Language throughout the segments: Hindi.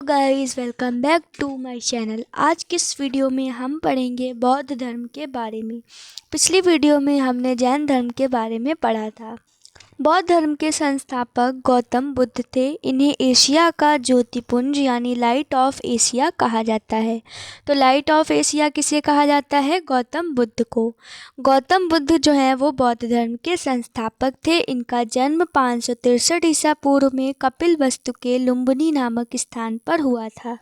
Guys, welcome back to my channel. आज की इस वीडियो में हम पढ़ेंगे बौद्ध धर्म के बारे में। पिछली वीडियो में हमने जैन धर्म के बारे में पढ़ा था। बौद्ध धर्म के संस्थापक गौतम बुद्ध थे। इन्हें एशिया का ज्योतिपुंज यानी लाइट ऑफ एशिया कहा जाता है। तो लाइट ऑफ एशिया किसे कहा जाता है? गौतम बुद्ध को। गौतम बुद्ध जो है वो बौद्ध धर्म के संस्थापक थे। इनका जन्म 563 ईसा पूर्व में कपिलवस्तु के लुम्बिनी नामक स्थान पर हुआ था।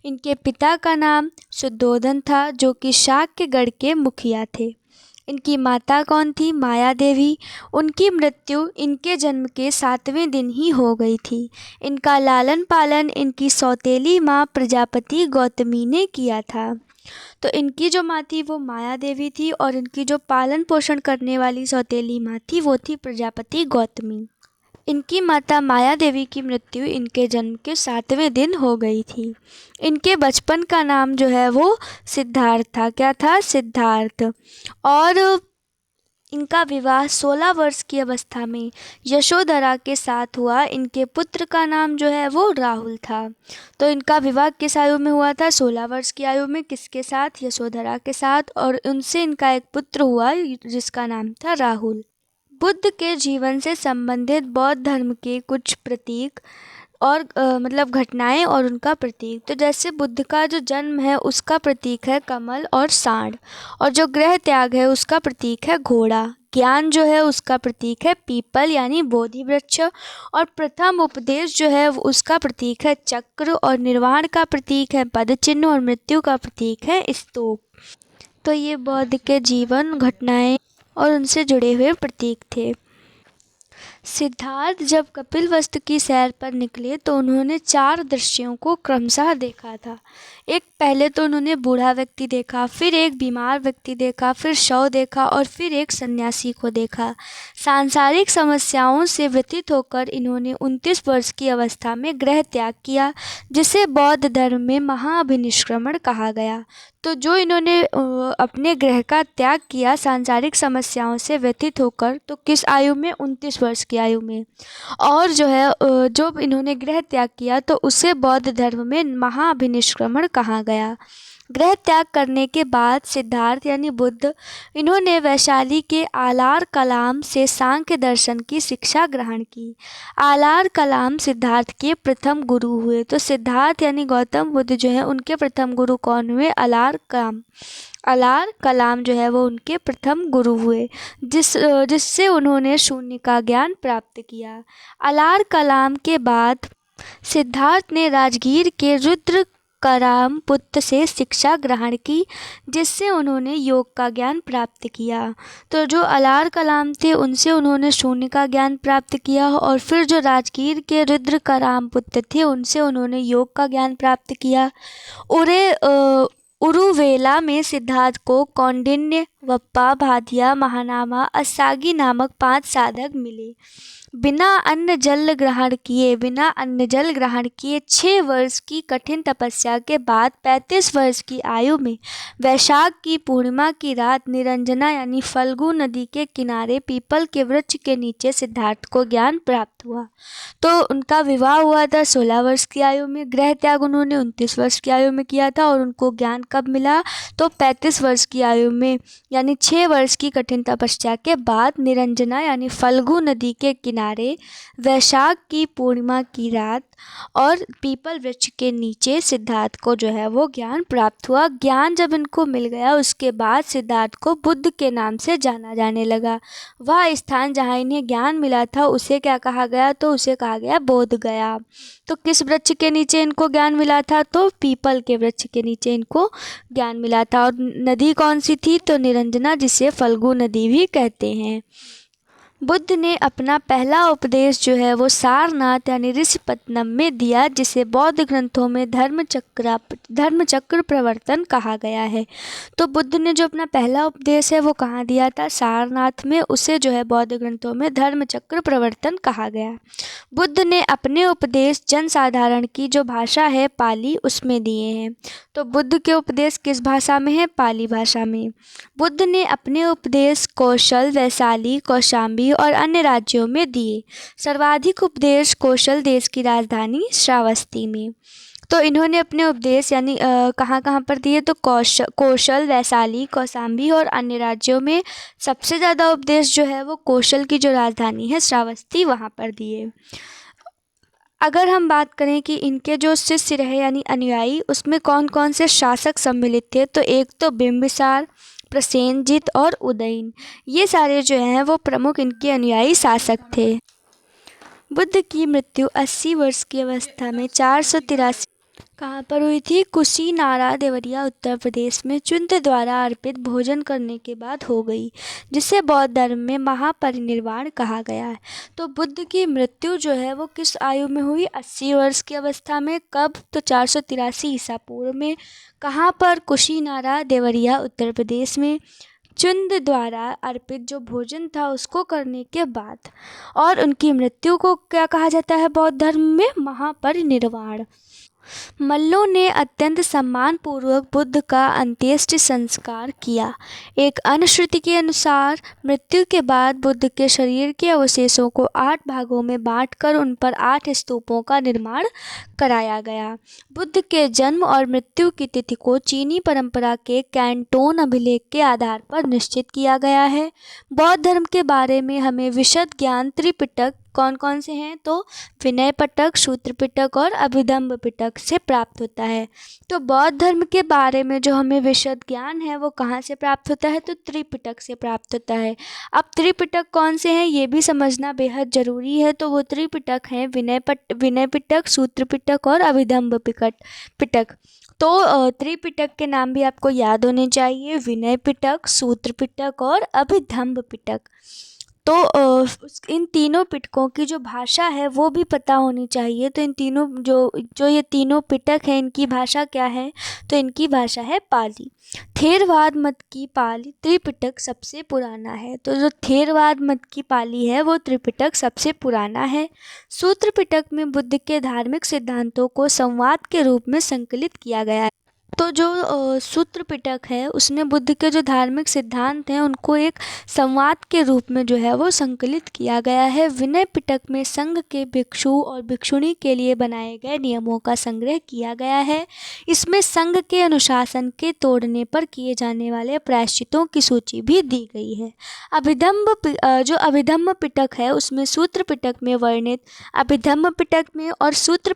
इनके पिता का नाम शुद्धोधन था, जो कि शाक्यगढ़ के मुखिया थे। इनकी माता कौन थी? माया देवी। उनकी मृत्यु इनके जन्म के 7वें दिन ही हो गई थी। इनका लालन पालन इनकी सौतेली माँ प्रजापति गौतमी ने किया था। तो इनकी जो माँ थी वो माया देवी थी, और इनकी जो पालन पोषण करने वाली सौतेली माँ थी वो थी प्रजापति गौतमी। इनकी माता माया देवी की मृत्यु इनके जन्म के 7वें दिन हो गई थी। इनके बचपन का नाम जो है वो सिद्धार्थ था। क्या था? सिद्धार्थ। और इनका विवाह 16 वर्ष की अवस्था में यशोधरा के साथ हुआ। इनके पुत्र का नाम जो है वो राहुल था। तो इनका विवाह किस आयु में हुआ था? 16 वर्ष की आयु में। किसके साथ? यशोधरा के साथ। और उनसे इनका एक पुत्र हुआ जिसका नाम था राहुल। बुद्ध के जीवन से संबंधित बौद्ध धर्म के कुछ प्रतीक और मतलब घटनाएं और उनका प्रतीक। तो जैसे बुद्ध का जो जन्म है उसका प्रतीक है कमल और सांड, और जो गृह त्याग है उसका प्रतीक है घोड़ा। ज्ञान जो है उसका प्रतीक है पीपल यानी बोधि वृक्ष, और प्रथम उपदेश जो है उसका प्रतीक है चक्र, और निर्वाण का प्रतीक है पद चिन्ह, और मृत्यु का प्रतीक है स्तूप। तो ये बौद्ध के जीवन, घटनाएं और उनसे जुड़े हुए प्रतीक थे। सिद्धार्थ जब कपिलवस्तु की सैर पर निकले तो उन्होंने 4 दृश्यों को क्रमशः देखा था। एक पहले तो उन्होंने बूढ़ा व्यक्ति देखा, फिर एक बीमार व्यक्ति देखा, फिर शव देखा, और फिर एक सन्यासी को देखा। सांसारिक समस्याओं से व्यथित होकर इन्होंने 29 वर्ष की अवस्था में गृह त्याग किया, जिसे बौद्ध धर्म में महाअभिनिष्क्रमण कहा गया। तो जो इन्होंने अपने गृह का त्याग किया सांसारिक समस्याओं से व्यथित होकर, तो किस आयु में? 29 वर्ष की आयु में। और जो है जो इन्होंने गृह त्याग किया तो उसे बौद्ध धर्म में महाअभिनिष्क्रमण कहा गया। गृह त्याग करने के बाद सिद्धार्थ यानी बुद्ध, इन्होंने वैशाली के आलार कलाम से सांख्य दर्शन की शिक्षा ग्रहण की। आलार कलाम सिद्धार्थ के प्रथम गुरु हुए। तो सिद्धार्थ यानी गौतम बुद्ध जो है उनके प्रथम गुरु कौन हुए? आलार कलाम जो है वो उनके प्रथम गुरु हुए, जिससे उन्होंने शून्य का ज्ञान प्राप्त किया। आलार कलाम के बाद सिद्धार्थ ने राजगीर के रुद्र कराम पुत्र से शिक्षा ग्रहण की, जिससे उन्होंने योग का ज्ञान प्राप्त किया। तो जो अलार कलाम थे उनसे उन्होंने शून्य का ज्ञान प्राप्त किया, और फिर जो राजगीर के रुद्र कराम पुत्र थे उनसे उन्होंने योग का ज्ञान प्राप्त किया। उरुवेला में सिद्धार्थ को कौंडिन्य, वप्पा, भादिया, महानामा, असागी नामक 5 साधक मिले। बिना अन्न जल ग्रहण किए 6 वर्ष की कठिन तपस्या के बाद 35 वर्ष की आयु में वैशाख की पूर्णिमा की रात निरंजना यानी फल्गु नदी के किनारे पीपल के वृक्ष के नीचे सिद्धार्थ को ज्ञान प्राप्त हुआ। तो उनका विवाह हुआ था 16 वर्ष की आयु में। गृह त्याग उन्होंने 29 वर्ष की आयु में किया था, और उनको ज्ञान कब मिला? तो 35 वर्ष की आयु में, यानी 6 वर्ष की कठिन तपस्या के बाद निरंजना यानी फल्गु नदी के किनारे वैशाख की पूर्णिमा की रात और पीपल वृक्ष के नीचे सिद्धार्थ को जो है वो ज्ञान प्राप्त हुआ। ज्ञान जब इनको मिल गया उसके बाद सिद्धार्थ को बुद्ध के नाम से जाना जाने लगा। वह स्थान जहाँ इन्हें ज्ञान मिला था उसे क्या कहा गया? तो उसे कहा गया बोध गया। तो किस वृक्ष के नीचे इनको ज्ञान मिला था? तो पीपल के वृक्ष के नीचे इनको ज्ञान मिला था। और नदी कौन सी थी? तो निरंजना, जिसे फल्गु नदी भी कहते हैं। बुद्ध ने अपना पहला उपदेश जो है वो सारनाथ यानी ऋषिपत्तनम में दिया, जिसे बौद्ध ग्रंथों में धर्मचक्र प्रवर्तन कहा गया है। तो बुद्ध ने जो अपना पहला उपदेश है वो कहाँ दिया था? सारनाथ में। उसे जो है बौद्ध ग्रंथों में धर्मचक्र प्रवर्तन कहा गया। बुद्ध ने अपने उपदेश जनसाधारण की जो भाषा है पाली उसमें दिए हैं। तो बुद्ध के उपदेश किस भाषा में है? पाली भाषा में। बुद्ध ने अपने उपदेश कौशल, वैशाली, कौशाम्बी और अन्य राज्यों में दिए। सर्वाधिक उपदेश कौशल देश की राजधानी श्रावस्ती में। तो इन्होंने अपने उपदेश यानी कहाँ कहाँ पर दिए, तो कौशल, वैशाली, कौशाम्बी और अन्य राज्यों में सबसे ज़्यादा उपदेश जो है वो कौशल की जो राजधानी है श्रावस्ती, वहाँ पर दिए। अगर हम बात करें कि इनके जो शिष्य रहे यानी अनुयायी, उसमें कौन कौन से शासक सम्मिलित थे, तो एक तो बिंबिसार, प्रसेनजित और उदयन, ये सारे जो हैं वो प्रमुख इनके अनुयायी शासक थे। बुद्ध की मृत्यु 80 वर्ष की अवस्था में 483 कहाँ पर हुई थी, कुशीनारा देवरिया उत्तर प्रदेश में चुंद द्वारा अर्पित भोजन करने के बाद हो गई, जिसे बौद्ध धर्म में महापरिनिर्वाण कहा गया है। तो बुद्ध की मृत्यु जो है वो किस आयु में हुई, 80 वर्ष की अवस्था में। कब, तो 483 ईसा पूर्व में। कहाँ पर, कुशीनारा देवरिया उत्तर प्रदेश में, चुंद द्वारा अर्पित जो भोजन था उसको करने के बाद। और उनकी मृत्यु को क्या कहा जाता है बौद्ध धर्म में, महापरिनिर्वाण। मल्लों ने अत्यंत सम्मानपूर्वक बुद्ध का अंत्येष्टि संस्कार किया। एक अन्य श्रुति के अनुसार मृत्यु के बाद बुद्ध के शरीर के अवशेषों को 8 भागों में बांटकर उन पर 8 स्तूपों का निर्माण कराया गया। बुद्ध के जन्म और मृत्यु की तिथि को चीनी परंपरा के कैंटोन अभिलेख के आधार पर निश्चित किया गया है। बौद्ध धर्म के बारे में हमें विशद ज्ञान त्रिपिटक कौन कौन से हैं, तो विनय पिटक, सूत्र पिटक और अभिधम्म पिटक से प्राप्त होता है। तो बौद्ध धर्म के बारे में जो हमें विशद ज्ञान है वो कहाँ से प्राप्त होता है, तो त्रिपिटक से प्राप्त होता है। अब त्रिपिटक कौन से हैं ये भी समझना बेहद ज़रूरी है। तो वो त्रिपिटक हैं विनय पिटक, सूत्र पिटक और अभिधम्म पिटक। तो त्रिपिटक के नाम भी आपको याद होने चाहिए, विनय पिटक, सूत्र पिटक और अभिधम्म पिटक। तो इन तीनों पिटकों की जो भाषा है वो भी पता होनी चाहिए। तो इन तीनों जो ये तीनों पिटक हैं इनकी भाषा क्या है, तो इनकी भाषा है पाली। थेरवाद मत की पाली त्रिपिटक सबसे पुराना है। तो जो थेरवाद मत की पाली है वो त्रिपिटक सबसे पुराना है। सूत्र पिटक में बुद्ध के धार्मिक सिद्धांतों को संवाद के रूप में संकलित किया गया है। तो जो सूत्र पिटक है उसमें बुद्ध के जो धार्मिक सिद्धांत हैं उनको एक संवाद के रूप में जो है वो संकलित किया गया है। विनय पिटक में संघ के भिक्षु और भिक्षुणी के लिए बनाए गए नियमों का संग्रह किया गया है। इसमें संघ के अनुशासन के तोड़ने पर किए जाने वाले प्रायश्चितों की सूची भी दी गई है। जो अभिधम्म पिटक है उसमें सूत्र पिटक में वर्णित, अभिधम्म पिटक में और सूत्र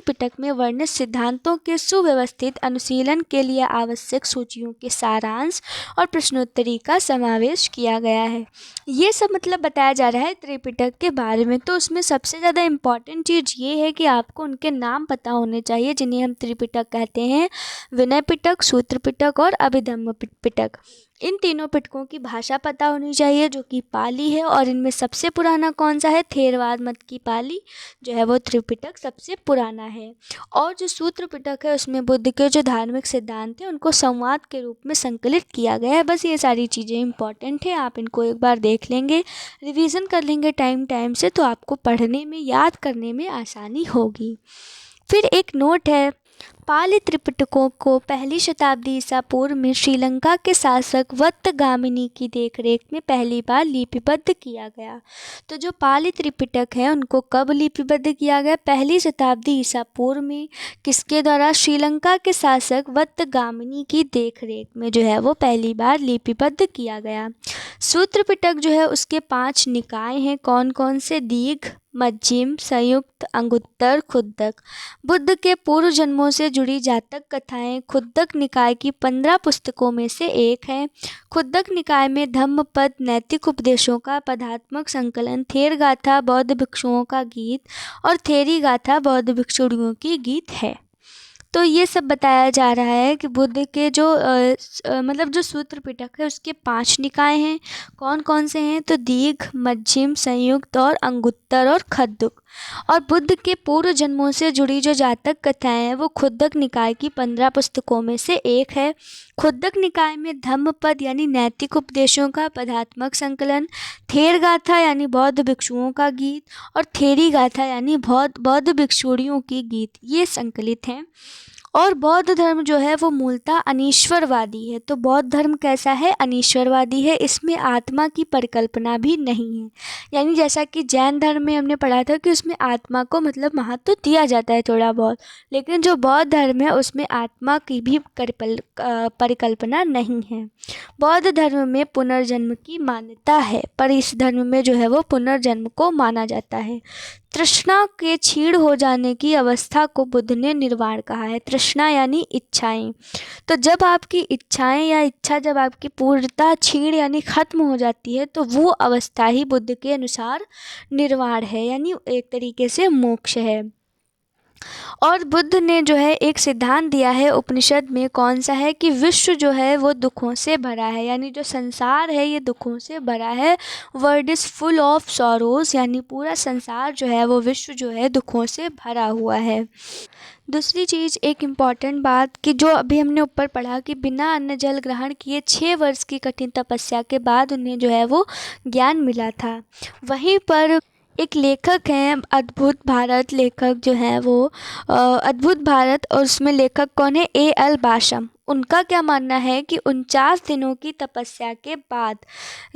पिटक में वर्णित सिद्धांतों के सुव्यवस्थित अनुशीलन के लिए आवश्यक सूचियों के सारांश और प्रश्नोत्तरी का समावेश किया गया है। ये सब मतलब बताया जा रहा है त्रिपिटक के बारे में। तो उसमें सबसे ज़्यादा इम्पॉर्टेंट चीज़ ये है कि आपको उनके नाम पता होने चाहिए जिन्हें हम त्रिपिटक कहते हैं, विनय पिटक, सूत्र पिटक और अभिधम्म पिटक। इन तीनों पिटकों की भाषा पता होनी चाहिए जो कि पाली है। और इनमें सबसे पुराना कौन सा है, थेरवाद मत की पाली जो है वो त्रिपिटक सबसे पुराना है। और जो सूत्र पिटक है उसमें बुद्ध के जो धार्मिक सिद्धांत हैं उनको संवाद के रूप में संकलित किया गया है। बस ये सारी चीज़ें इंपॉर्टेंट हैं, आप इनको एक बार देख लेंगे, रिवीजन कर लेंगे टाइम से, तो आपको पढ़ने में, याद करने में आसानी होगी। फिर एक नोट है, पाली त्रिपिटकों को 1ली शताब्दी ईसा पूर्व में श्रीलंका के शासक वत्तगामिनी की देखरेख में पहली बार लिपिबद्ध किया गया। तो जो पाली त्रिपिटक है उनको कब लिपिबद्ध किया गया, 1ली शताब्दी ईसा पूर्व में। किसके द्वारा, श्रीलंका के शासक वत्तगामिनी की देखरेख में जो है वो पहली बार लिपिबद्ध किया गया। सूत्र पिटक जो है उसके 5 निकाय हैं, कौन कौन से, दीघ, मध्यम, संयुक्त, अंगुत्तर, खुद्दक। बुद्ध के पूर्व जन्मों से जुड़ी जातक कथाएं खुद्दक निकाय की 15 पुस्तकों में से एक है। खुद्दक निकाय में धम्मपद नैतिक उपदेशों का पदात्मक संकलन, थेर गाथा बौद्ध भिक्षुओं का गीत और थेरी गाथा बौद्ध भिक्षुणियों की गीत है। तो ये सब बताया जा रहा है कि बुद्ध के जो मतलब जो सूत्र पिटक है उसके 5 निकाय हैं, कौन कौन से हैं, तो दीघ, मध्यम, संयुक्त और अंगुत्तर और खद्दुक। और बुद्ध के पूर्व जन्मों से जुड़ी जो जातक कथाएं हैं वो खुद्दक निकाय की 15 पुस्तकों में से एक है। खुद्दक निकाय में धम्मपद यानी नैतिक उपदेशों का पदात्मक संकलन, थेर गाथा यानी बौद्ध भिक्षुओं का गीत और थेरी गाथा यानी बौद्ध भिक्षुणियों की गीत, ये संकलित हैं। और बौद्ध धर्म जो है वो मूलतः अनीश्वरवादी है। तो बौद्ध धर्म कैसा है? अनीश्वरवादी है। इसमें आत्मा की परिकल्पना भी नहीं है। यानी जैसा कि जैन धर्म में हमने पढ़ा था कि उसमें आत्मा को मतलब महत्व दिया जाता है थोड़ा बहुत, लेकिन जो बौद्ध धर्म है उसमें आत्मा की भी परिकल्पना नहीं है। बौद्ध धर्म में पुनर्जन्म की मान्यता है, पर इस धर्म में जो है वो पुनर्जन्म को माना जाता है। तृष्णा के क्षीण हो जाने की अवस्था को बुद्ध ने निर्वाण कहा है। तृष्णा यानी इच्छाएं। तो जब आपकी इच्छाएं या इच्छा जब आपकी पूर्णतः क्षीण यानी खत्म हो जाती है तो वो अवस्था ही बुद्ध के अनुसार निर्वाण है, यानी एक तरीके से मोक्ष है। और बुद्ध ने जो है एक सिद्धांत दिया है उपनिषद में, कौन सा है कि विश्व जो है वो दुखों से भरा है, यानी जो संसार है ये दुखों से भरा है। World is full of sorrows, यानी पूरा संसार जो है वो विश्व जो है दुखों से भरा हुआ है। दूसरी चीज़, एक इम्पॉर्टेंट बात कि जो अभी हमने ऊपर पढ़ा कि बिना अन्न जल ग्रहण किए 6 वर्ष की कठिन तपस्या के बाद उन्हें जो है वो ज्ञान मिला था। वहीं पर एक लेखक हैं अद्भुत भारत, लेखक जो हैं वो अद्भुत भारत, और उसमें लेखक कौन है? A.L. बाशम। उनका क्या मानना है कि 49 दिनों की तपस्या के बाद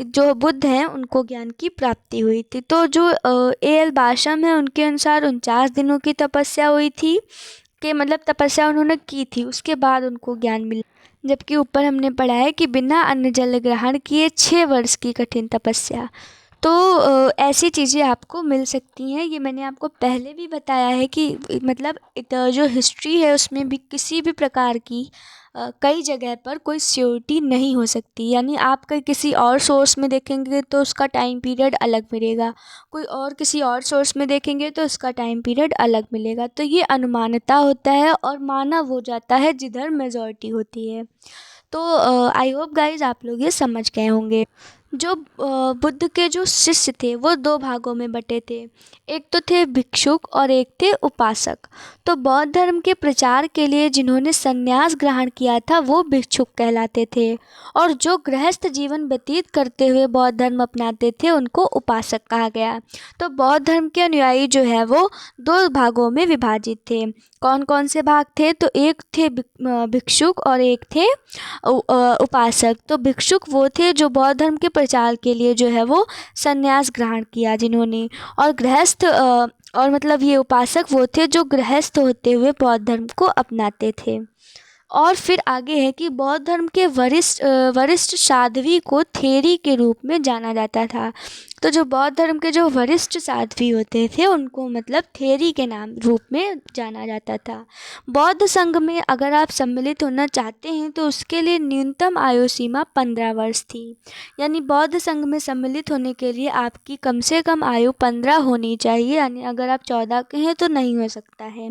जो बुद्ध हैं उनको ज्ञान की प्राप्ति हुई थी। तो जो A.L. बाशम है उनके अनुसार 49 दिनों की तपस्या हुई थी, कि मतलब तपस्या उन्होंने की थी, उसके बाद उनको ज्ञान मिला। जबकि ऊपर हमने पढ़ा है कि बिना अन्न जल ग्रहण किए 6 वर्ष की कठिन तपस्या। तो ऐसी चीज़ें आपको मिल सकती हैं। ये मैंने आपको पहले भी बताया है कि मतलब जो हिस्ट्री है उसमें भी किसी भी प्रकार की कई जगह पर कोई श्योरिटी नहीं हो सकती। यानी आप कहीं किसी और सोर्स में देखेंगे तो उसका टाइम पीरियड अलग मिलेगा, कोई और किसी और सोर्स में देखेंगे तो उसका टाइम पीरियड अलग मिलेगा। तो ये अनुमानता होता है और माना वो जाता है जिधर मेजॉरिटी होती है। तो आई होप गाइज आप लोग ये समझ गए होंगे। जो बुद्ध के जो शिष्य थे वो 2 भागों में बटे थे। एक तो थे भिक्षुक और एक थे उपासक। तो बौद्ध धर्म के प्रचार के लिए जिन्होंने संन्यास ग्रहण किया था वो भिक्षुक कहलाते थे, और जो गृहस्थ जीवन व्यतीत करते हुए बौद्ध धर्म अपनाते थे उनको उपासक कहा गया। तो बौद्ध धर्म के अनुयायी जो है वो 2 भागों में विभाजित थे। कौन कौन से भाग थे? तो एक थे भिक्षुक और एक थे उपासक। तो भिक्षुक वो थे जो बौद्ध धर्म के प्रचार के लिए जो है वो संन्यास ग्रहण किया जिन्होंने, और गृहस्थ और मतलब ये उपासक वो थे जो गृहस्थ होते हुए बौद्ध धर्म को अपनाते थे। और फिर आगे है कि बौद्ध धर्म के वरिष्ठ साध्वी को थेरी के रूप में जाना जाता था। तो जो बौद्ध धर्म के जो वरिष्ठ साध्वी होते थे उनको मतलब थेरी के नाम रूप में जाना जाता था। बौद्ध संघ में अगर आप सम्मिलित होना चाहते हैं तो उसके लिए न्यूनतम आयु सीमा 15 वर्ष थी। यानी बौद्ध संघ में सम्मिलित होने के लिए आपकी कम से कम आयु 15 होनी चाहिए। यानी अगर आप 14 के हैं तो नहीं हो सकता है,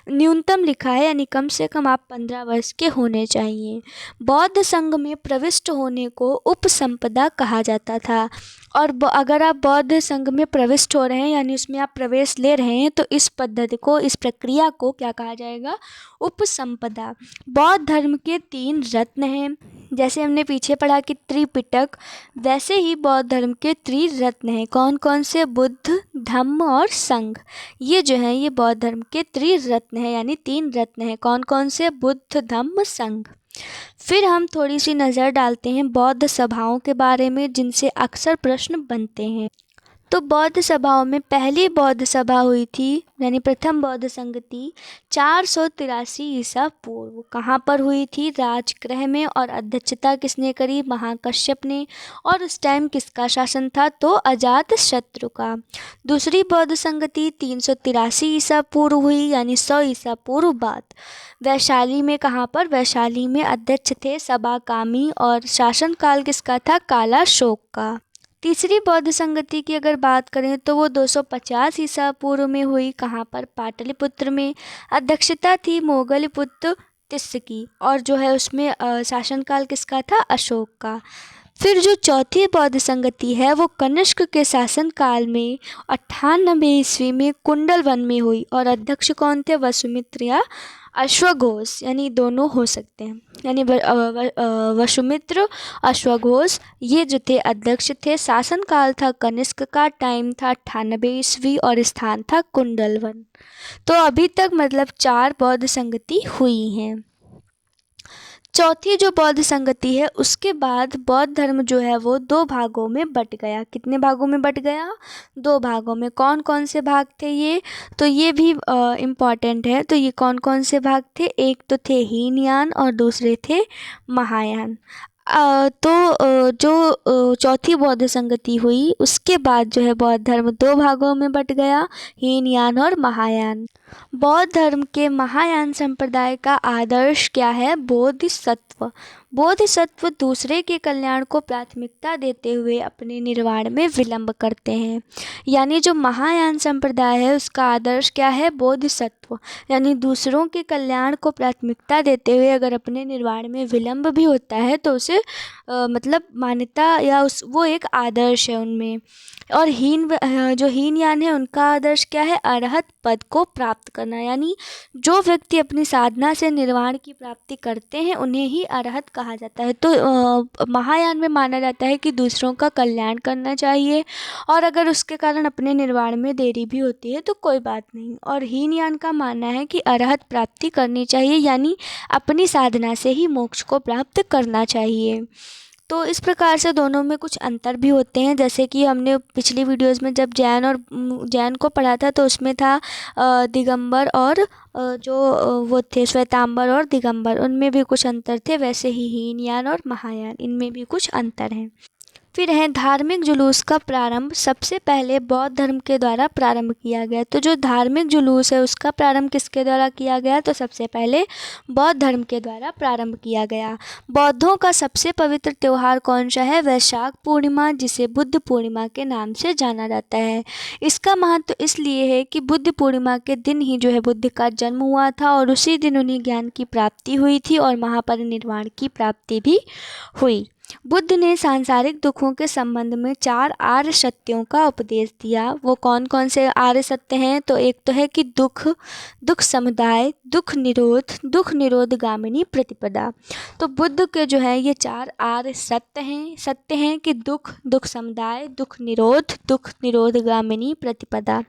न्यूनतम लिखा है, यानी कम से कम आप 15 वर्ष के होने चाहिए। बौद्ध संघ में प्रविष्ट होने को उपसंपदा कहा जाता था। और अगर आप बौद्ध संघ में प्रविष्ट हो रहे हैं यानी उसमें आप प्रवेश ले रहे हैं तो इस पद्धति को, इस प्रक्रिया को क्या कहा जाएगा? उपसंपदा। बौद्ध धर्म के 3 रत्न हैं। जैसे हमने पीछे पढ़ा कि त्रिपिटक, वैसे ही बौद्ध धर्म के त्रिरत्न हैं। कौन कौन से? बुद्ध, धम्म और संघ। ये जो हैं ये बौद्ध धर्म के त्रिरत्न हैं, यानी 3 रत्न हैं। कौन कौन से? बुद्ध, धम्म, संघ। फिर हम थोड़ी सी नज़र डालते हैं बौद्ध सभाओं के बारे में जिनसे अक्सर प्रश्न बनते हैं। तो बौद्ध सभाओं में पहली बौद्ध सभा हुई थी यानी प्रथम बौद्ध संगति 483 ईसा पूर्व। कहाँ पर हुई थी? राजगृह में। और अध्यक्षता किसने करी? महाकश्यप ने। और उस टाइम किसका शासन था? तो अजातशत्रु का। दूसरी बौद्ध संगति 383 ईसा पूर्व हुई, यानी 100 ईसा पूर्व बाद। वैशाली में। कहाँ पर? वैशाली में। अध्यक्ष थे सबाकामी और शासनकाल किसका था? कालाशोक का। तीसरी बौद्ध संगति की अगर बात करें तो वो 250 ईसा पूर्व में हुई। कहाँ पर? पाटलिपुत्र में। अध्यक्षता थी मोगलपुत्र तिस्स की, और जो है उसमें शासनकाल किसका था? अशोक का। फिर जो चौथी बौद्ध संगति है वो कनिष्क के शासन काल में 98 ईस्वी में कुंडल वन में हुई और अध्यक्ष कौन थे? वसुमित्र या अश्वघोष, यानी दोनों हो सकते हैं। यानी वसुमित्र, अश्वघोष ये जो थे अध्यक्ष थे। शासन काल था कनिष्क का, टाइम था 98 ईस्वी और स्थान था कुंडल वन। तो अभी तक मतलब 4 बौद्ध संगति हुई हैं। चौथी जो बौद्ध संगति है उसके बाद बौद्ध धर्म जो है वो 2 भागों में बट गया। कितने भागों में बट गया? 2 भागों में। कौन कौन से भाग थे ये? तो ये भी इम्पॉर्टेंट है। तो ये कौन कौन से भाग थे? एक तो थे हीनयान और दूसरे थे महायान। जो चौथी बौद्ध संगति हुई उसके बाद जो है बौद्ध धर्म 2 भागों में बट गया, हीनयान और महायान। बौद्ध धर्म के महायान संप्रदाय का आदर्श क्या है? बोधिसत्व। बोधिसत्व दूसरे के कल्याण को प्राथमिकता देते हुए अपने निर्वाण में विलंब करते हैं। यानी जो महायान संप्रदाय है उसका आदर्श क्या है? बोधिसत्व। यानी दूसरों के कल्याण को प्राथमिकता देते हुए अगर अपने निर्वाण में विलंब भी होता है तो उसे मतलब मान्यता या वो एक आदर्श है उनमें। और जो हीनयान है उनका आदर्श क्या है? अरहत पद को प्राप्त करना। यानी जो व्यक्ति अपनी साधना से निर्वाण की प्राप्ति करते हैं उन्हें ही अरहत कहा जाता है। तो महायान में माना जाता है कि दूसरों का कल्याण करना चाहिए और अगर उसके कारण अपने निर्वाण में देरी भी होती है तो कोई बात नहीं। और हीनयान का मानना है कि अरहत प्राप्ति करनी चाहिए, यानी अपनी साधना से ही मोक्ष को प्राप्त करना चाहिए। तो इस प्रकार से दोनों में कुछ अंतर भी होते हैं। जैसे कि हमने पिछली वीडियोस में जब जैन को पढ़ा था तो उसमें था दिगंबर और जो वो थे श्वेतांबर और दिगंबर, उनमें भी कुछ अंतर थे। वैसे ही हीनयान और महायान इनमें भी कुछ अंतर हैं। फिर है धार्मिक जुलूस का प्रारंभ। सबसे पहले बौद्ध धर्म के द्वारा प्रारंभ किया गया। तो जो धार्मिक जुलूस है उसका प्रारंभ किसके द्वारा किया गया? तो सबसे पहले बौद्ध धर्म के द्वारा प्रारंभ किया गया। बौद्धों का सबसे पवित्र त्यौहार कौन सा है? वैशाख पूर्णिमा, जिसे बुद्ध पूर्णिमा के नाम से जाना जाता है। इसका महत्व इसलिए है कि बुद्ध पूर्णिमा के दिन ही जो है बुद्ध का जन्म हुआ था और उसी दिन उन्हें ज्ञान की प्राप्ति हुई थी और महापरिनिर्वाण की प्राप्ति भी हुई। बुद्ध ने सांसारिक दुखों के संबंध में 4 आर्य सत्यों का उपदेश दिया। वो कौन कौन से आर्य सत्य हैं? तो एक तो है कि दुख समुदाय, दुख निरोध गामिनी प्रतिपदा। तो बुद्ध के जो है ये 4 आर्य सत्य हैं कि दुख समुदाय, दुख निरोध गामिनी प्रतिपदा।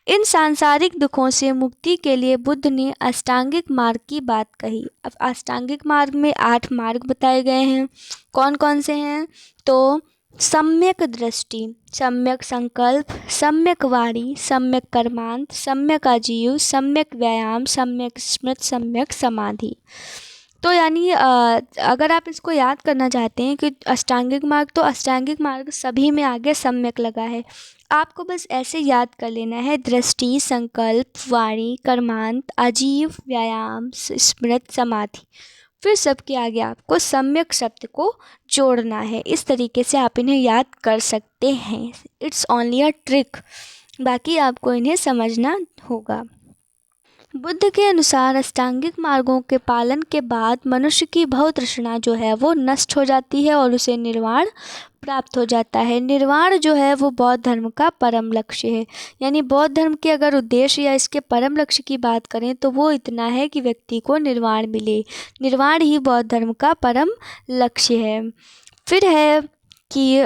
इन सांसारिक दुखों से मुक्ति के लिए बुद्ध ने अष्टांगिक मार्ग की बात कही। अब अष्टांगिक मार्ग में 8 मार्ग बताए गए हैं। कौन कौन से हैं? तो सम्यक दृष्टि, सम्यक संकल्प, सम्यक वाणी, सम्यक कर्मांत, सम्यक आजीव, सम्यक व्यायाम, सम्यक स्मृति, सम्यक समाधि। तो यानी अगर आप इसको याद करना चाहते हैं कि अष्टांगिक मार्ग, तो अष्टांगिक मार्ग सभी में आगे सम्यक लगा है। आपको बस ऐसे याद कर लेना है: दृष्टि, संकल्प, वाणी, कर्मांत, आजीव, व्यायाम, स्मृति, समाधि। फिर सबके आगे आपको सम्यक शब्द को जोड़ना है। इस तरीके से आप इन्हें याद कर सकते हैं। इट्स ओनली अ ट्रिक, बाकी आपको इन्हें समझना होगा। बुद्ध के अनुसार अष्टांगिक मार्गों के पालन के बाद मनुष्य की भव तृष्णा जो है वो नष्ट हो जाती है और उसे निर्वाण प्राप्त हो जाता है। निर्वाण जो है वो बौद्ध धर्म का परम लक्ष्य है। यानी बौद्ध धर्म के अगर उद्देश्य या इसके परम लक्ष्य की बात करें तो वो इतना है कि व्यक्ति को निर्वाण मिले। निर्वाण ही बौद्ध धर्म का परम लक्ष्य है। फिर है कि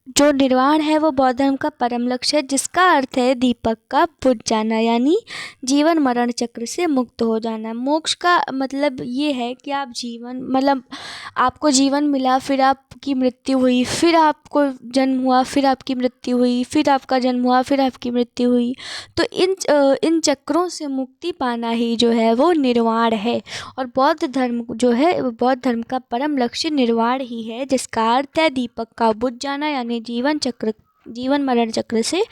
जो निर्वाण है वो बौद्ध धर्म का परम लक्ष्य है, जिसका अर्थ है दीपक का बुझ जाना, यानी जीवन मरण चक्र से मुक्त हो जाना। मोक्ष का मतलब ये है कि आप आपको जीवन मिला, फिर आपकी मृत्यु हुई, फिर आपको जन्म हुआ, फिर आपकी मृत्यु हुई, फिर आपका जन्म हुआ, फिर आपकी मृत्यु हुई। तो इन चक्रों से मुक्ति पाना ही जो है वो निर्वाण है। और बौद्ध धर्म जो है, बौद्ध धर्म का परम लक्ष्य निर्वाण ही है, जिसका अर्थ है दीपक का बुझ जाना, यानी जीवन चक्र जीवन मरण चक्र से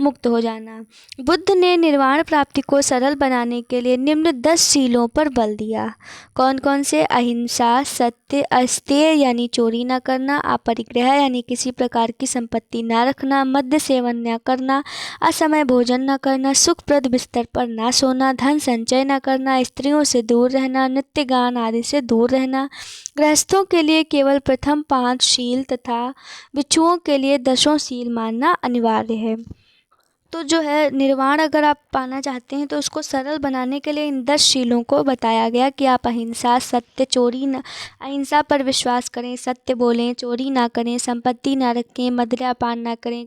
मुक्त हो जाना। बुद्ध ने निर्वाण प्राप्ति को सरल बनाने के लिए निम्न 10 शीलों पर बल दिया। कौन कौन से? अहिंसा, सत्य, अस्तेय यानी चोरी न करना, अपरिग्रह यानी किसी प्रकार की संपत्ति न रखना, मद्य सेवन न करना, असमय भोजन न करना, सुखप्रद बिस्तर पर न सोना, धन संचय न करना, स्त्रियों से दूर रहना, नृत्य गान आदि से दूर रहना, गृहस्थों के लिए केवल प्रथम 5 शील तथा भिक्षुओं के लिए 10 शील मानना अनिवार्य है। तो जो है निर्वाण अगर आप पाना चाहते हैं तो उसको सरल बनाने के लिए इन 10 शीलों को बताया गया कि आप अहिंसा, सत्य, चोरी न अहिंसा पर विश्वास करें, सत्य बोलें, चोरी ना करें, संपत्ति ना रखें, मदिरापान ना करें,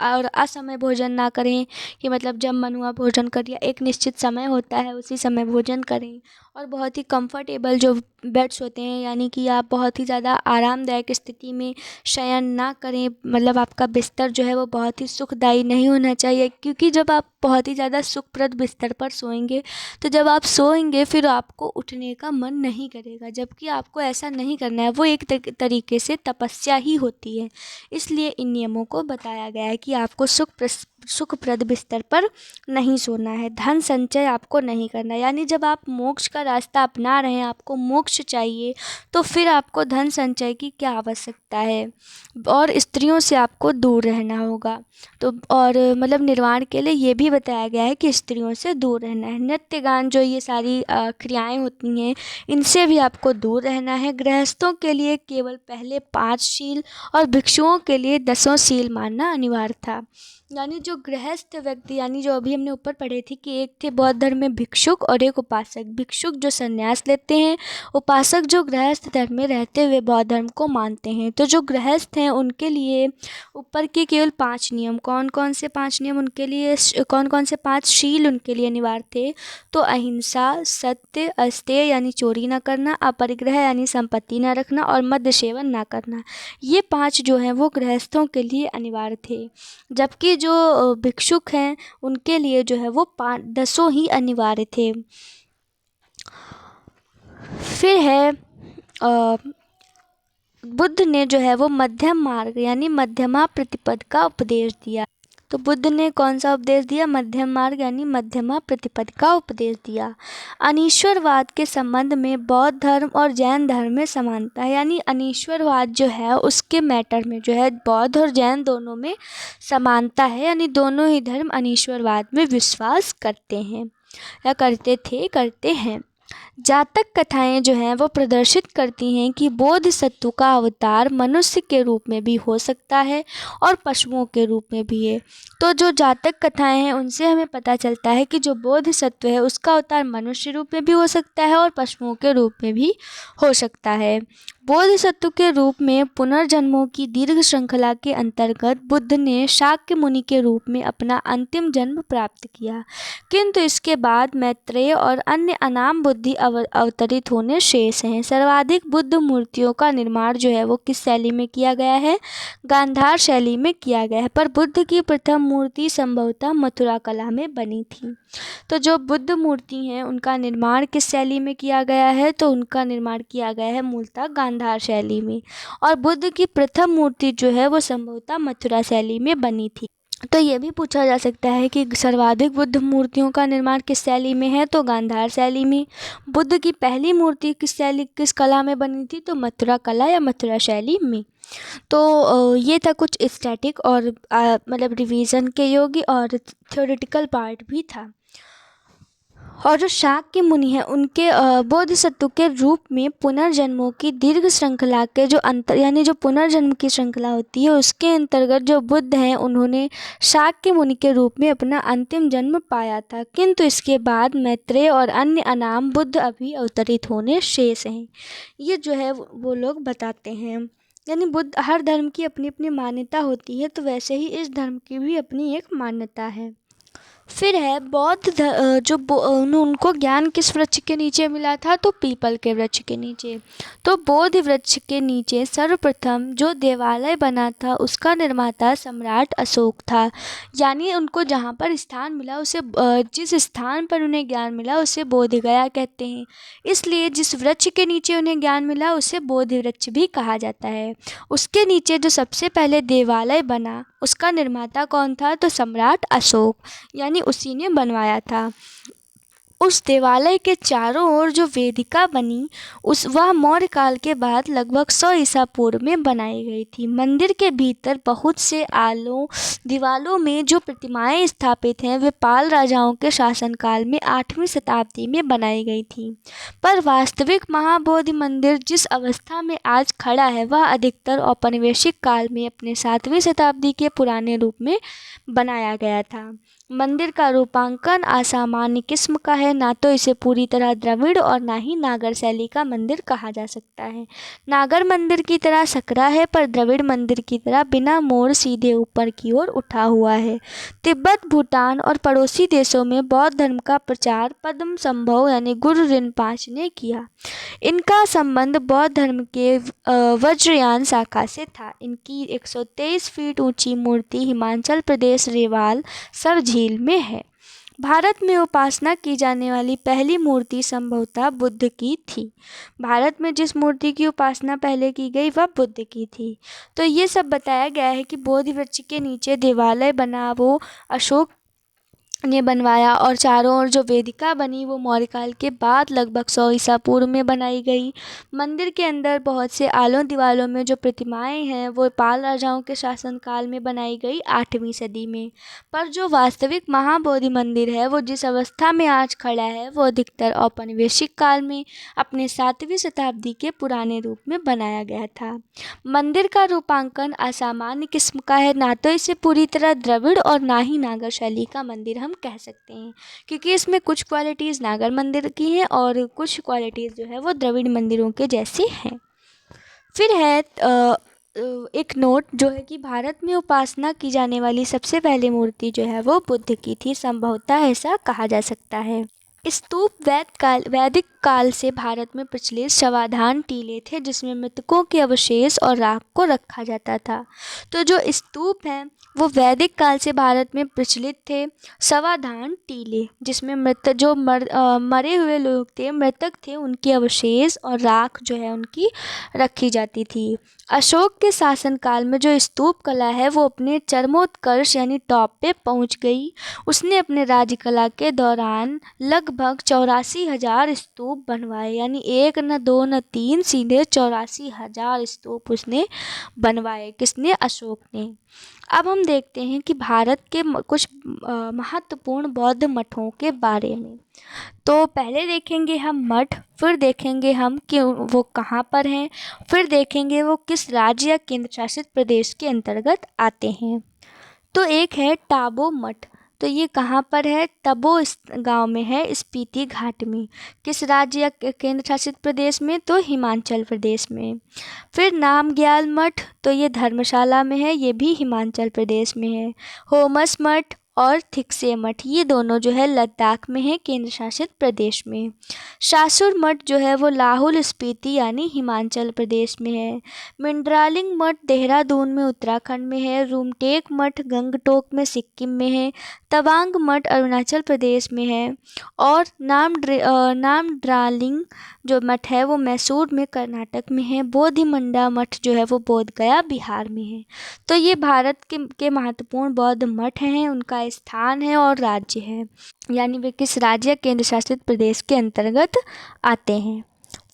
और असमय भोजन ना करें कि मतलब जब मन हुआ भोजन कर लिया, एक निश्चित समय होता है उसी समय भोजन करें, और बहुत ही कंफर्टेबल जो बेड्स होते हैं यानी कि आप बहुत ही ज़्यादा आरामदायक स्थिति में शयन ना करें, मतलब आपका बिस्तर जो है वो बहुत ही सुखदायी नहीं होना चाहिए, क्योंकि जब आप बहुत ही ज़्यादा सुखप्रद बिस्तर पर सोएंगे तो जब आप सोएंगे फिर आपको उठने का मन नहीं करेगा, जबकि आपको ऐसा नहीं करना है, वो एक तरीके से तपस्या ही होती है। इसलिए इन नियमों को बताया गया है कि आपको सुखप्रद बिस्तर पर नहीं सोना है, धन संचय आपको नहीं करना, यानी जब आप मोक्ष का रास्ता अपना रहे हैं, आपको मोक्ष चाहिए, तो फिर आपको धन संचय की क्या आवश्यकता है, और स्त्रियों से आपको दूर रहना होगा। तो और मतलब निर्वाण के लिए ये भी बताया गया है कि स्त्रियों से दूर रहना है। नृत्य गान जो ये सारी क्रियाएं होती हैं इनसे भी आपको दूर रहना है। गृहस्थों के लिए केवल पहले 5 शील और भिक्षुओं के लिए 10 शील मानना अनिवार्य था। यानी जो गृहस्थ व्यक्ति, यानी जो अभी हमने ऊपर पढ़े थे कि एक थे बौद्ध धर्म में भिक्षुक और एक उपासक। भिक्षुक जो संन्यास लेते हैं, उपासक जो गृहस्थ धर्म में रहते हुए बौद्ध धर्म को मानते हैं। तो जो गृहस्थ हैं उनके लिए ऊपर के केवल 5 नियम, कौन कौन से 5 नियम उनके लिए, कौन कौन से 5 शील उनके लिए अनिवार्य थे? तो अहिंसा, सत्य, अस्तेय यानी चोरी ना करना, अपरिग्रह यानी संपत्ति ना रखना, और मद्य सेवन ना करना। ये 5 जो हैं वो गृहस्थों के लिए अनिवार्य थे, जबकि जो भिक्षुक हैं उनके लिए जो है वो 10 ही अनिवार्य थे। फिर है बुद्ध ने जो है वो मध्यम मार्ग यानी मध्यमा प्रतिपद का उपदेश दिया। तो बुद्ध ने कौन सा उपदेश दिया? मध्यम मार्ग यानी मध्यमा प्रतिपद का उपदेश दिया। अनीश्वरवाद के संबंध में बौद्ध धर्म और जैन धर्म में समानता है, यानी अनीश्वरवाद जो है उसके मैटर में जो है बौद्ध और जैन दोनों में समानता है, यानी दोनों ही धर्म अनीश्वरवाद में विश्वास करते हैं या करते हैं। जातक कथाएं जो हैं वो प्रदर्शित करती हैं कि बोधिसत्व का अवतार मनुष्य के रूप में भी हो सकता है और पशुओं के रूप में भी है। तो जो जातक कथाएं हैं उनसे हमें पता चलता है कि जो बोधिसत्व है उसका अवतार मनुष्य रूप में भी हो सकता है और पशुओं के रूप में भी हो सकता है। बोधिसत्व के रूप में पुनर्जन्मों की दीर्घ श्रृंखला के अंतर्गत बुद्ध ने शाक्य मुनि के रूप में अपना अंतिम जन्म प्राप्त किया, किंतु इसके बाद मैत्रेय और अन्य अनाम बुद्धि अवतरित होने शेष हैं। सर्वाधिक बुद्ध मूर्तियों का निर्माण जो है वो किस शैली में किया गया है? गांधार शैली में किया गया है, पर बुद्ध की प्रथम मूर्ति संभवतः मथुरा कला में बनी थी। तो जो बुद्ध मूर्ति हैं उनका निर्माण किस शैली में किया गया है? तो उनका निर्माण किया गया है मूलतः गांधार शैली में, और बुद्ध की प्रथम मूर्ति जो है वो संभवतः मथुरा शैली में बनी थी। तो ये भी पूछा जा सकता है कि सर्वाधिक बुद्ध मूर्तियों का निर्माण किस शैली में है? तो गांधार शैली में। बुद्ध की पहली मूर्ति किस कला में बनी थी? तो मथुरा कला या मथुरा शैली में। तो ये था कुछ स्टैटिक और मतलब रिवीजन के योग्य और थ्योरेटिकल पार्ट भी था। और जो शाक्य मुनि हैं उनके बोधिसत्व के रूप में पुनर्जन्मों की दीर्घ श्रृंखला के जो अंतर यानी जो पुनर्जन्म की श्रृंखला होती है उसके अंतर्गत जो बुद्ध हैं उन्होंने शाक्य मुनि के रूप में अपना अंतिम जन्म पाया था, किंतु इसके बाद मैत्रेय और अन्य अनाम बुद्ध अभी अवतरित होने शेष हैं। ये जो है वो लोग बताते हैं। यानी बुद्ध, हर धर्म की अपनी अपनी मान्यता होती है, तो वैसे ही इस धर्म की भी अपनी एक मान्यता है। फिर है उनको ज्ञान किस वृक्ष के नीचे मिला था, तो पीपल के वृक्ष के नीचे। तो बोधि वृक्ष के नीचे सर्वप्रथम जो देवालय बना था उसका निर्माता सम्राट अशोक था। यानी उनको जहाँ पर स्थान मिला उसे जिस स्थान पर उन्हें ज्ञान मिला उसे बोधगया कहते हैं। इसलिए जिस वृक्ष के नीचे उन्हें ज्ञान मिला उसे बोधि वृक्ष भी कहा जाता है। उसके नीचे जो सबसे पहले देवालय बना उसका निर्माता कौन था, तो सम्राट अशोक, यानी उसी ने बनवाया था। उस देवालय के चारों ओर जो वेदिका बनी वह मौर्य काल के बाद लगभग 100 ईसा पूर्व में बनाई गई थी। मंदिर के भीतर बहुत से दीवालों में जो प्रतिमाएं स्थापित हैं वे पाल राजाओं के शासनकाल में 8वीं शताब्दी में बनाई गई थी। पर वास्तविक महाबोधि मंदिर जिस अवस्था में आज खड़ा है वह अधिकतर औपनिवेशिक काल में अपने 7वीं शताब्दी के पुराने रूप में बनाया गया था। मंदिर का रूपांकन असामान्य किस्म का है, ना तो इसे पूरी तरह द्रविड़ और ना ही नागर शैली का मंदिर कहा जा सकता है। नागर मंदिर की तरह सकरा है, पर द्रविड़ मंदिर की तरह बिना मोड़ सीधे ऊपर की ओर उठा हुआ है। तिब्बत, भूटान और पड़ोसी देशों में बौद्ध धर्म का प्रचार पद्म संभव यानी गुरु रिनपाच ने किया। इनका संबंध बौद्ध धर्म के वज्रयान शाखा से था। इनकी 123 फीट ऊंची मूर्ति हिमाचल प्रदेश रेवाल सर झील में है। भारत में उपासना की जाने वाली पहली मूर्ति संभवतः बुद्ध की थी। भारत में जिस मूर्ति की उपासना पहले की गई वह बुद्ध की थी। तो ये सब बताया गया है कि बोधि वृक्ष के नीचे देवालय बना वो अशोक ने बनवाया, और चारों ओर जो वेदिका बनी वो मौर्य काल के बाद लगभग 100 ईसा पूर्व में बनाई गई। मंदिर के अंदर बहुत से आलों दीवालों में जो प्रतिमाएं हैं वो पाल राजाओं के शासनकाल में बनाई गई 8वीं सदी में। पर जो वास्तविक महाबोधि मंदिर है वो जिस अवस्था में आज खड़ा है वो अधिकतर औपनिवेशिक काल में अपने 7वीं शताब्दी के पुराने रूप में बनाया गया था। मंदिर का रूपांकन असामान्य किस्म का है, ना तो इसे पूरी तरह द्रविड़ और ना ही नागर शैली का मंदिर हम कह सकते हैं, क्योंकि इसमें कुछ क्वालिटीज़ नागर मंदिर की हैं और कुछ क्वालिटीज़ जो है वो द्रविड़ मंदिरों के जैसी हैं। फिर है एक नोट जो है कि भारत में उपासना की जाने वाली सबसे पहली मूर्ति जो है वो बुद्ध की थी, संभवतः ऐसा कहा जा सकता है। स्तूप वैदिक काल से भारत में प्रचलित शवाधान टीले थे जिसमें मृतकों के अवशेष और राख को रखा जाता था। तो जो स्तूप हैं वो वैदिक काल से भारत में प्रचलित थे। शवाधान टीले जिसमें मरे हुए लोग थे, मृतक थे, उनके अवशेष और राख जो है उनकी रखी जाती थी। अशोक के शासनकाल में जो स्तूप कला है वो अपने चरमोत्कर्ष यानी टॉप पे पहुंच गई। उसने अपने राज्यकला के दौरान लगभग 84,000 स्तूप बनवाए, यानी 1 न 2 न 3 सीधे 84,000 स्तूप उसने बनवाए। किसने? अशोक ने। अब हम देखते हैं कि भारत के कुछ महत्वपूर्ण बौद्ध मठों के बारे में। तो पहले देखेंगे हम मठ, फिर देखेंगे हम कि वो कहाँ पर हैं, फिर देखेंगे वो किस राज्य या केंद्र शासित प्रदेश के अंतर्गत आते हैं। तो एक है टाबो मठ, तो ये कहाँ पर है? तबो गांव में है, स्पीति घाट में। किस राज्य या केंद्र शासित प्रदेश में? तो हिमाचल प्रदेश में। फिर नामग्याल मठ, तो ये धर्मशाला में है, ये भी हिमाचल प्रदेश में है। होमस मठ और थिकसे मठ ये दोनों जो है लद्दाख में है, केंद्र शासित प्रदेश में। शासुर मठ जो है वो लाहौल स्पीति यानी हिमाचल प्रदेश में है। मिंड्रालिंग मठ देहरादून में उत्तराखंड में है। रूमटेक मठ गंगटोक में सिक्किम में है। तवांग मठ अरुणाचल प्रदेश में है। और नामड्रालिंग जो मठ है वो मैसूर में कर्नाटक में है। बोधिमंडा मठ जो है वो बोधगया बिहार में है। तो ये भारत के महत्वपूर्ण बौद्ध मठ हैं, उनका स्थान है और राज्य है, यानी वे किस राज्य केंद्र शासित प्रदेश के अंतर्गत आते हैं।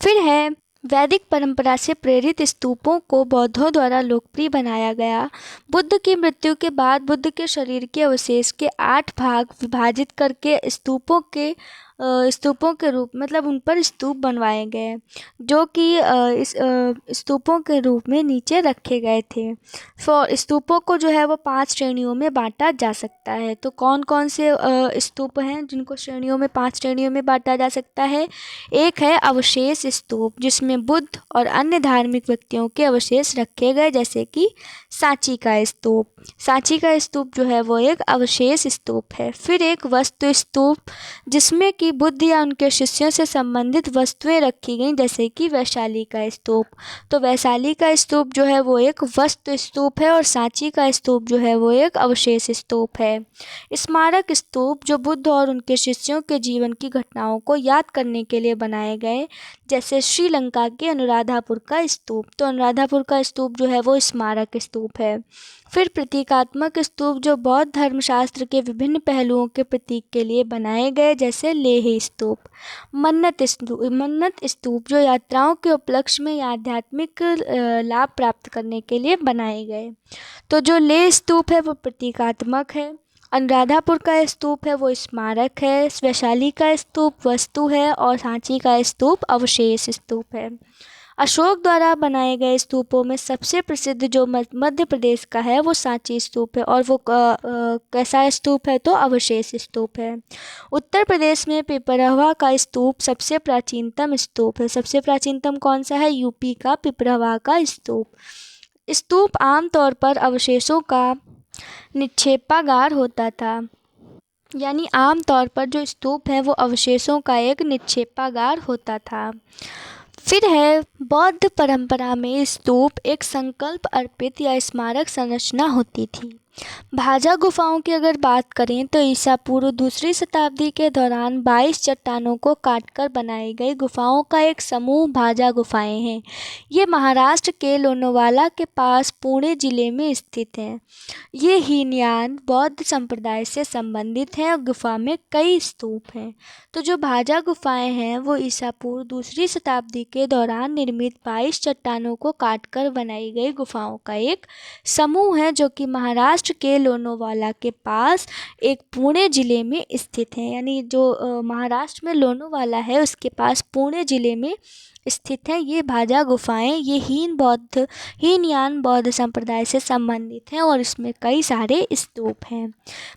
फिर है वैदिक परंपरा से प्रेरित स्तूपों को बौद्धों द्वारा लोकप्रिय बनाया गया। बुद्ध की मृत्यु के बाद बुद्ध के शरीर के अवशेष के 8 भाग विभाजित करके स्तूपों के स्तूपों के रूप मतलब उन पर स्तूप बनवाए गए जो कि इस स्तूपों के रूप में नीचे रखे गए थे। स्तूपों को जो है वो 5 श्रेणियों में बांटा जा सकता है। तो कौन कौन से स्तूप हैं जिनको श्रेणियों में 5 श्रेणियों में बांटा जा सकता है? एक है अवशेष स्तूप, जिसमें बुद्ध और अन्य धार्मिक व्यक्तियों के अवशेष रखे गए, जैसे कि सांची का स्तूप। सांची का स्तूप जो है वो एक अवशेष स्तूप है। फिर एक वस्तु स्तूप, जिसमें कि बुद्ध या उनके शिष्यों से संबंधित वस्तुएं रखी गई, जैसे कि वैशाली का स्तूप। तो वैशाली का स्तूप जो है वो एक वस्तु स्तूप है और सांची का स्तूप जो है वो एक अवशेष स्तूप है। स्मारक स्तूप जो बुद्ध और उनके शिष्यों के जीवन की घटनाओं को याद करने के लिए बनाए गए, जैसे श्रीलंका के अनुराधापुर का स्तूप। तो अनुराधापुर का स्तूप जो है वो स्मारक स्तूप है। फिर प्रतीकात्मक स्तूप जो बौद्ध धर्मशास्त्र के विभिन्न पहलुओं के प्रतीक के लिए बनाए गए, जैसे लेह स्तूप। मन्नत स्तूप जो यात्राओं के उपलक्ष्य में या आध्यात्मिक लाभ प्राप्त करने के लिए बनाए गए। तो जो लेह स्तूप है वो प्रतीकात्मक है, अनुराधापुर का स्तूप है वो स्मारक है, वैशाली का स्तूप वस्तु है और सांची का स्तूप अवशेष स्तूप है। अशोक द्वारा बनाए गए स्तूपों में सबसे प्रसिद्ध जो मध्य प्रदेश का है वो सांची स्तूप है, और वो कैसा स्तूप है? तो अवशेष स्तूप है। उत्तर प्रदेश में पिपरहवा का स्तूप सबसे प्राचीनतम स्तूप है। सबसे प्राचीनतम कौन सा है? यूपी का पिपरहवा का स्तूप। स्तूप आमतौर पर अवशेषों का निक्षेपागार होता था, यानी आमतौर पर जो स्तूप है वो अवशेषों का एक निक्षेपागार होता था। फिर है बौद्ध परंपरा में स्तूप एक संकल्प अर्पित या स्मारक संरचना होती थी। भाजा गुफाओं की अगर बात करें तो ईसा पूर्व 2री शताब्दी के दौरान 22 चट्टानों को काटकर बनाई गई गुफाओं का एक समूह भाजा गुफाएं हैं। ये महाराष्ट्र के लोनावाला के पास पुणे जिले में स्थित हैं। ये हीनयान बौद्ध संप्रदाय से संबंधित हैं और गुफा में कई स्तूप हैं। तो जो भाजा गुफाएं हैं वो ईसा पूर्व 2री शताब्दी के दौरान निर्मित 22 चट्टानों को काटकर बनाई गई गुफाओं का एक समूह है, जो कि महाराष्ट्र के लोनावाला के पास एक पुणे जिले में स्थित है। यानी जो महाराष्ट्र में लोनावाला है उसके पास पुणे जिले में स्थित है ये भाजा गुफाएं। ये हीनयान बौद्ध संप्रदाय से संबंधित हैं और इसमें कई सारे स्तूप हैं।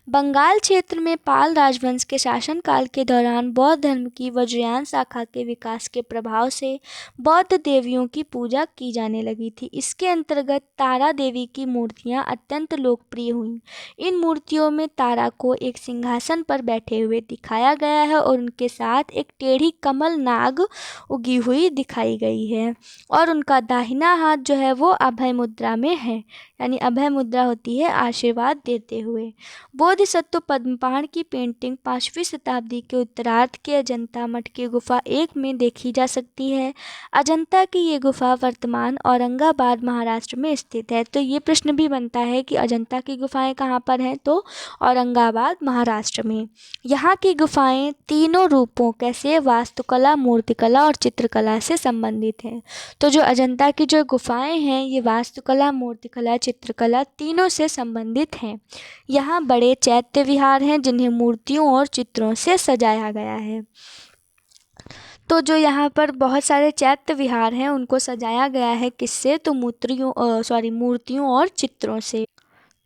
बंगाल क्षेत्र में पाल राजवंश के शासनकाल के दौरान बौद्ध धर्म की वज्रयान शाखा के विकास के प्रभाव से बौद्ध देवियों की पूजा की जाने लगी थी। इसके अंतर्गत तारा देवी की मूर्तियां अत्यंत लोकप्रिय हुईं। इन मूर्तियों में तारा को एक सिंहासन पर बैठे हुए दिखाया गया है और उनके साथ एक टेढ़ी कमल नाग उगी हुई दिखाई गई है, और उनका दाहिना हाथ जो है वो अभय मुद्रा में है, यानी अभय मुद्रा होती है आशीर्वाद देते हुए। बोधिसत्व पद्मपाण की पेंटिंग 5वीं शताब्दी के उत्तरार्ध के अजंता मठ की गुफा 1 में देखी जा सकती है। अजंता की ये गुफा वर्तमान औरंगाबाद महाराष्ट्र में स्थित है। तो ये प्रश्न भी बनता है कि अजंता की गुफाएं कहाँ पर हैं? तो औरंगाबाद महाराष्ट्र में। यहाँ की गुफाएं तीनों रूपों कैसे वास्तुकला, मूर्तिकला और चित्रकला से संबंधित हैं। तो जो अजंता की जो गुफाएं हैं ये वास्तुकला, मूर्तिकला, चित्रकला तीनों से संबंधित हैं। यहाँ बड़े चैत्य विहार हैं जिन्हें मूर्तियों और चित्रों से सजाया गया है। तो जो यहाँ पर बहुत सारे चैत्य विहार हैं उनको सजाया गया है किससे? तो मूर्तियों और चित्रों से।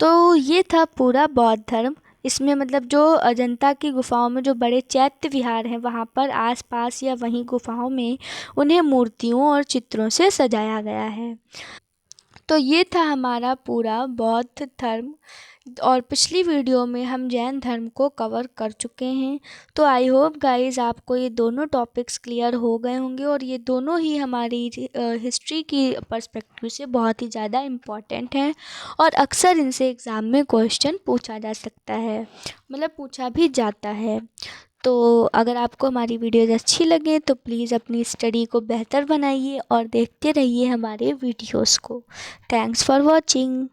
तो ये था पूरा बौद्ध धर्म। इसमें मतलब जो अजंता की गुफाओं में जो बड़े चैत्य विहार हैं वहाँ पर आसपास या वहीं गुफाओं में उन्हें मूर्तियों और चित्रों से सजाया गया है। तो ये था हमारा पूरा बौद्ध धर्म, और पिछली वीडियो में हम जैन धर्म को कवर कर चुके हैं। तो आई होप गाइस आपको ये दोनों टॉपिक्स क्लियर हो गए होंगे, और ये दोनों ही हमारी हिस्ट्री की पर्सपेक्टिव से बहुत ही ज़्यादा इम्पॉर्टेंट हैं, और अक्सर इनसे एग्ज़ाम में क्वेश्चन पूछा जा सकता है, मतलब पूछा भी जाता है। तो अगर आपको हमारी वीडियोज़ अच्छी लगे तो प्लीज़ अपनी स्टडी को बेहतर बनाइए और देखते रहिए हमारे वीडियोज़ को। Thanks for watching.